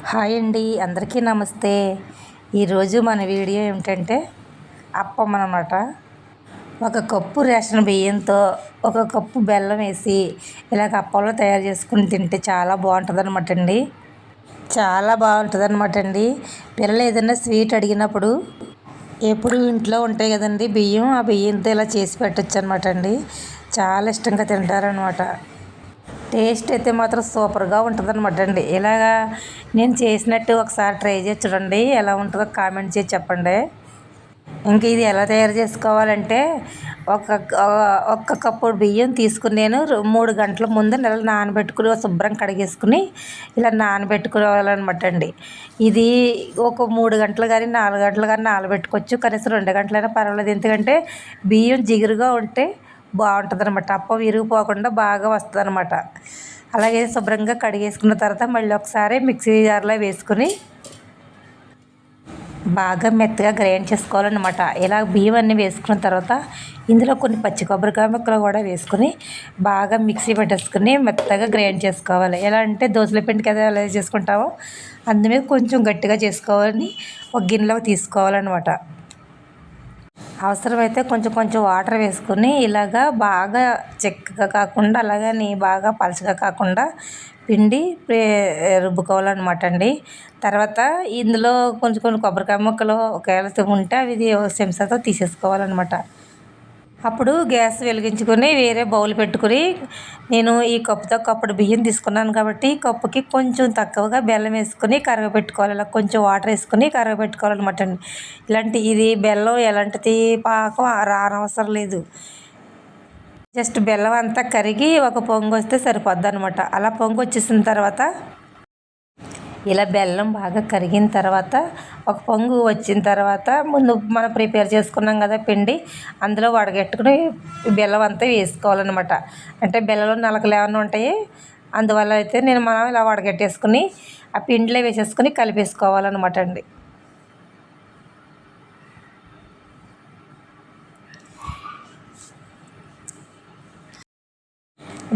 Hi అండి, అందరికీ నమస్తే. ఈరోజు మన వీడియో ఏమిటంటే అప్పం అన్నమాట. ఒక కప్పు రేషన్ బియ్యంతో ఒక కప్పు బెల్లం వేసి ఇలాగ అప్పంలో తయారు చేసుకుని తింటే చాలా బాగుంటుంది అనమాట అండి. చాలా బాగుంటుంది అనమాట అండి. పిల్లలు ఏదైనా స్వీట్ అడిగినప్పుడు ఎప్పుడు ఇంట్లో ఉంటాయి కదండి బియ్యం, ఆ బియ్యంతో ఇలా చేసి పెట్టచ్చు అనమాట అండి. చాలా ఇష్టంగా తింటారనమాట. టేస్ట్ అయితే మాత్రం సూపర్గా ఉంటుంది అనమాట అండి. ఇలాగా నేను చేసినట్టు ఒకసారి ట్రై చేసి చూడండి, ఎలా ఉంటుందో కామెంట్ చేసి చెప్పండి. ఇంక ఇది ఎలా తయారు చేసుకోవాలంటే ఒక ఒక్క కప్పు బియ్యం తీసుకుని నేను 3 గంటల ముందు నెల నానబెట్టుకుని శుభ్రం కడిగేసుకుని ఇలా నానబెట్టుకోవాలన్నమాట అండి. ఇది ఒక 3 గంటలు కానీ 4 గంటలు కానీ నానబెట్టుకోవచ్చు. కనీసం 2 గంటలైనా పర్వాలేదు. ఎందుకంటే బియ్యం జిగురుగా ఉంటే బాగుంటుంది అనమాట. అప్పం విరిగిపోకుండా బాగా వస్తుంది అనమాట. అలాగే శుభ్రంగా కడిగేసుకున్న తర్వాత మళ్ళీ ఒకసారి మిక్సీ జార్లో వేసుకుని బాగా మెత్తగా గ్రైండ్ చేసుకోవాలన్నమాట. ఇలా బియ్యం అన్నీ వేసుకున్న తర్వాత ఇందులో కొన్ని పచ్చి కొబ్బరికాయ ముక్కలు కూడా వేసుకుని బాగా మిక్సీ పెట్టేసుకుని మెత్తగా గ్రైండ్ చేసుకోవాలి. ఎలా అంటే దోశల పిండికి ఎలా చేసుకుంటామో అందులో కొంచెం గట్టిగా చేసుకోవాలని ఒక గిన్నెలోకి తీసుకోవాలన్నమాట. అవసరమైతే కొంచెం కొంచెం వాటర్ వేసుకొని ఇలాగా బాగా చిక్కగా కాకుండా అలాగని బాగా పలచగా కాకుండా పిండి రుబ్బుకోవాలన్నమాట అండి. తర్వాత ఇందులో కొంచెం కొన్ని కొబ్బరికాయ ముక్కలు ఒకవేళ ఉంటే అవి చెంచాతో తీసేసుకోవాలన్నమాట. అప్పుడు గ్యాస్ వెలిగించుకొని వేరే బౌల్ పెట్టుకుని నేను ఈ కప్పుతో కప్పుడు బియ్యం తీసుకున్నాను కాబట్టి కప్పుకి కొంచెం తక్కువగా బెల్లం వేసుకొని కరగబెట్టుకోవాలి. ఇలా కొంచెం వాటర్ వేసుకొని కరగబెట్టుకోవాలన్నమాట అండి. ఇది బెల్లం ఎలాంటిది పాకం రానవసరం లేదు. జస్ట్ బెల్లం అంతా కరిగి ఒక పొంగు వస్తే సరిపోద్ది అనమాట. అలా పొంగు వచ్చేసిన తర్వాత ఇలా బెల్లం బాగా కరిగిన తర్వాత ఒక పొంగు వచ్చిన తర్వాత ముందు మనం ప్రిపేర్ చేసుకున్నాం కదా పిండి, అందులో వడగట్టుకుని బెల్లం అంతా వేసుకోవాలన్నమాట. అంటే బెల్లంలో నలకలు ఏమైనా ఉంటాయి, అందువల్ల అయితే మనం ఇలా వడగట్టేసుకుని ఆ పిండిలో వేసేసుకుని కలిపేసుకోవాలన్నమాట అండి.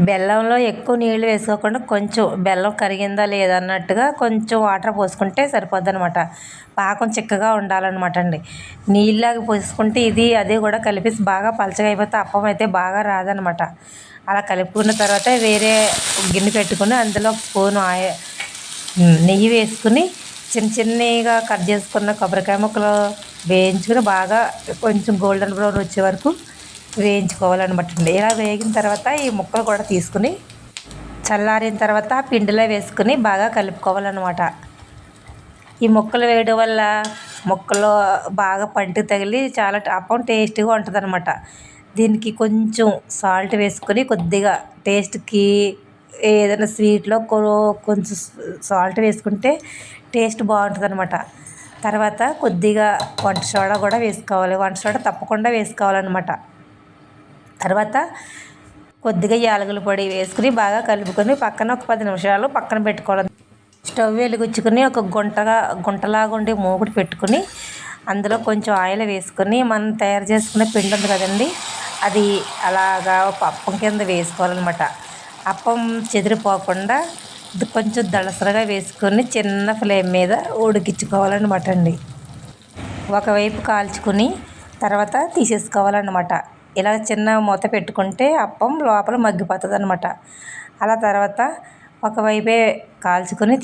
బెల్లంలో ఎక్కువ నీళ్ళు వేసుకోకుండా కొంచెం బెల్లం కరిగిందా లేదా అన్నట్టుగా కొంచెం వాటర్ పోసుకుంటే సరిపోద్ది అనమాట. పాకం చిక్కగా ఉండాలన్నమాట అండి. నీళ్ళలాగా పోసుకుంటే అది కూడా కలిపేసి బాగా పలచగా అయిపోతే అప్పం అయితే బాగా రాదనమాట. అలా కలుపుకున్న తర్వాత వేరే గిన్నె పెట్టుకుని అందులో ఒక స్పూన్ నెయ్యి వేసుకుని చిన్నగా కట్ చేసుకున్న కొబ్బరికాయ ముక్కలు వేయించుకుని బాగా కొంచెం గోల్డెన్ బ్రౌన్ వచ్చే వరకు వేయించుకోవాలన్నమాట అండి. ఇలా వేగిన తర్వాత ఈ ముక్కలు కూడా తీసుకుని చల్లారిన తర్వాత పిండిలో వేసుకుని బాగా కలుపుకోవాలన్నమాట. ఈ ముక్కలు వేయడం వల్ల ముక్కలు బాగా పంటికి తగిలి చాలా అప్పం టేస్టీగా ఉంటుంది అనమాట. దీనికి కొంచెం సాల్ట్ వేసుకొని కొద్దిగా టేస్ట్కి ఏదైనా స్వీట్లో కొంచెం సాల్ట్ వేసుకుంటే టేస్ట్ బాగుంటుంది అనమాట. తర్వాత కొద్దిగా వంట సోడా కూడా వేసుకోవాలి. వంట సోడా తప్పకుండా వేసుకోవాలన్నమాట. తర్వాత కొద్దిగా యాలకుల పొడి వేసుకుని బాగా కలుపుకొని పక్కన ఒక 10 నిమిషాలు పక్కన పెట్టుకోవాలి. స్టవ్ వెలిగించుకుని ఒక గుంటలాగా ఉండే మూకుడు పెట్టుకుని అందులో కొంచెం ఆయిల్ వేసుకొని మనం తయారు చేసుకునే పిండి ఉంది కదండి, అది అలాగా ఒక అప్పం కింద వేసుకోవాలన్నమాట. అప్పం చెదిరిపోకుండా కొంచెం దళసరగా వేసుకొని చిన్న ఫ్లేమ్ మీద ఉడికించుకోవాలన్నమాట అండి. ఒకవైపు కాల్చుకుని తర్వాత తీసేసుకోవాలన్నమాట. ఇలా చిన్న మూత పెట్టుకుంటే అప్పం లోపల మగ్గిపోతుంది అనమాట. అలా తర్వాత ఒకవైపే కాల్చుకొని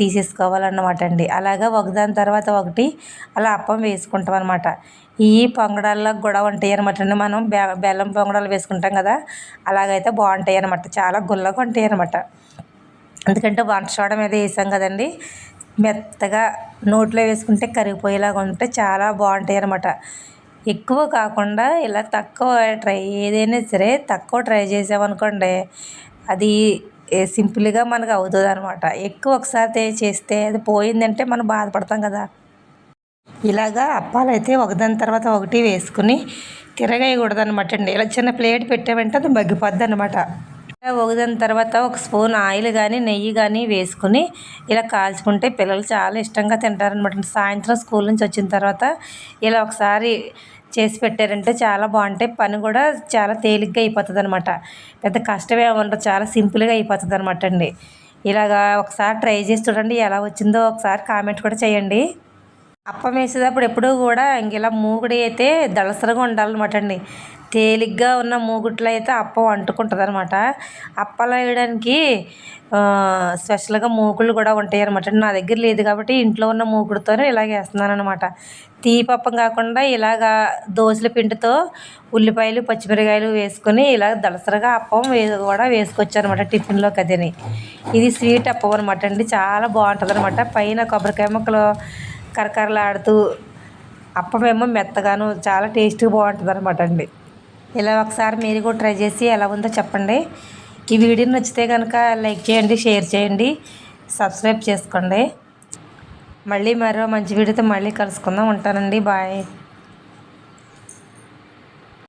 తీసేసుకోవాలన్నమాట అండి. అలాగా ఒకదాని తర్వాత ఒకటి అలా అప్పం వేసుకుంటాం అనమాట. ఈ పొంగడాల్లో కూడా ఉంటాయి అనమాట అండి. మనం బెల్లం పొంగడాలు వేసుకుంటాం కదా, అలాగైతే బాగుంటాయి అనమాట. చాలా గుల్లగా ఉంటాయి అనమాట. ఎందుకంటే వంట సోడా మీద వేసాం కదండి, మెత్తగా నోట్లో వేసుకుంటే కరిగిపోయేలాగా ఉంటే చాలా బాగుంటాయి అనమాట. ఎక్కువ కాకుండా ఇలా ఏదైనా సరే తక్కువ ట్రై చేసామనుకోండి, అది సింపుల్గా మనకు అవుతుంది అనమాట. ఎక్కువ ఒకసారి చేస్తే అది పోయిందంటే మనం బాధపడతాం కదా. ఇలాగా అప్పాలు అయితే ఒకదాని తర్వాత ఒకటి వేసుకుని తిరగేయకూడదు అనమాట అండి. ఇలా చిన్న ప్లేట్ పెట్టామంటే అది మగ్గిపోద్ది అనమాట. ఒకదాని తర్వాత ఒక స్పూన్ ఆయిల్ కానీ నెయ్యి కానీ వేసుకుని ఇలా కాల్చుకుంటే పిల్లలు చాలా ఇష్టంగా తింటారనమాట. సాయంత్రం స్కూల్ నుంచి వచ్చిన తర్వాత ఇలా ఒకసారి చేసి పెట్టారంటే చాలా బాగుంటాయి. పని కూడా చాలా తేలిగ్గా అయిపోతుంది అనమాట. పెద్ద కష్టమే ఉండదు, చాలా సింపుల్గా అయిపోతుంది అనమాట అండి. ఇలాగా ఒకసారి ట్రై చేసి చూడండి, ఎలా వచ్చిందో ఒకసారి కామెంట్ కూడా చేయండి. అప్పం వేసేటప్పుడు ఎప్పుడూ కూడా ఇంక ఇలా మూకుడి అయితే దళసరిగా ఉండాలన్నమాట అండి. తేలిగ్గా ఉన్న మూకుట్లో అయితే అప్పం అంటుకుంటుంది అనమాట. అప్పాలు వేయడానికి స్పెషల్గా మూకుళ్ళు కూడా ఉంటాయి అనమాట. నా దగ్గర లేదు కాబట్టి ఇంట్లో ఉన్న మూకుడుతోనే ఇలాగ వేస్తున్నాను అనమాట. తీపప్పం కాకుండా ఇలాగా దోసల పిండితో ఉల్లిపాయలు పచ్చిమిరకాయలు వేసుకొని ఇలా దళసరిగా అప్పం కూడా వేసుకోవచ్చు అనమాట టిఫిన్లోకి. అదని ఇది స్వీట్ అప్పం అనమాట అండి. చాలా బాగుంటుంది అనమాట. పైన కొబ్బరికాయ ముక్కలు కరకరలాడుతూ అప్పమేమో మెత్తగాను చాలా టేస్ట్గా బాగుంటుంది అనమాట అండి. ఇలా ఒకసారి మీరు కూడా ట్రై చేసి ఎలా ఉందో చెప్పండి. ఈ వీడియో నచ్చితే కనుక లైక్ చేయండి, షేర్ చేయండి, సబ్స్క్రైబ్ చేసుకోండి. మళ్ళీ మరో మంచి వీడియోతో మళ్ళీ కలుసుకుందాం. ఉంటానండి. బాయ్.